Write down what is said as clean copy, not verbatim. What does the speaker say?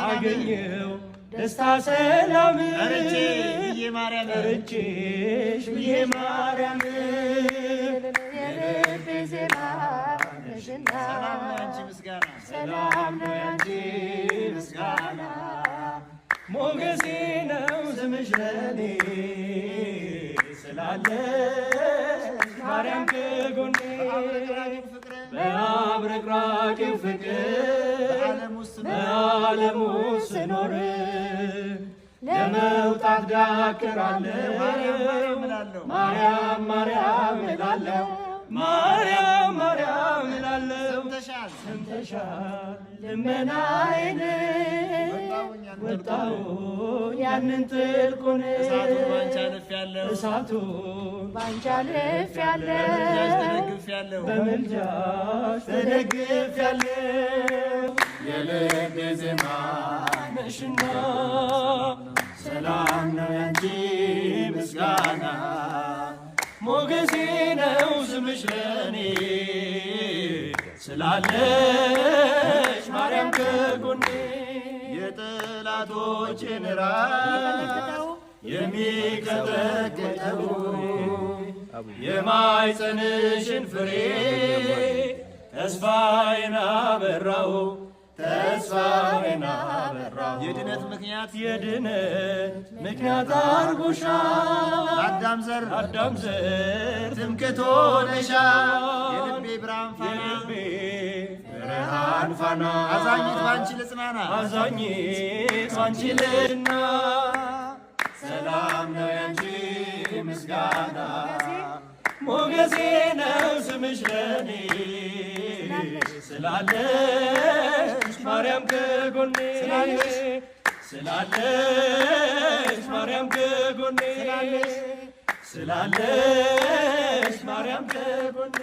አገኘው ደስታ ሰላም ጠርቼሽ ብዬ ማርያም የልቤ ዜማ ነሽና ሰላም ነው ያንቺ ምስጋና ሞገሴ ነው ስምሽ ለኔ ስላለሽ ማርያም ከጎኔ በአብረቅራቂው ፍቅር በዓለሙ ስኖር ለመውጣት ዳክራለሁ ማርያም ማርያም እላለሁ ማርያም ማርያም እላለሁ ሰምተሻል ልመናዬን ወጣሁኝ ያንን ጥልቁን እሳቱን ባንቺ አልፌአለሁ በምልጃሽ ተደግፌአለሁ የልቤ ዜማ ነሽና ሰላም ነው ያንቺ ምስጋና ሞገሴ ነው ስምሽ ለኔ ስላለሽ ማርያም ከጎኔ የጠላቶቼን ራስ የሚቀጠቅጠው የማኅፀንሽን ፍሬ ተስፋዬን አበራው ተስፋዬን አበራው የድነት ምክንያት አድርጎሻል አዳም ዘር ትምክህት ሆነሻል የልቤ ብርሃን ፋና አዛኝት ባንቺ ልጽናና ሰላም ነው ያንቺ ምስጋና ሞገሴ ነው ስምሽ ለኔ ስላለሽ ማርያም ከጎኔ ስላለሽ ማርያም ከጎኔ ስላለሽ ማርያም ከጎኔ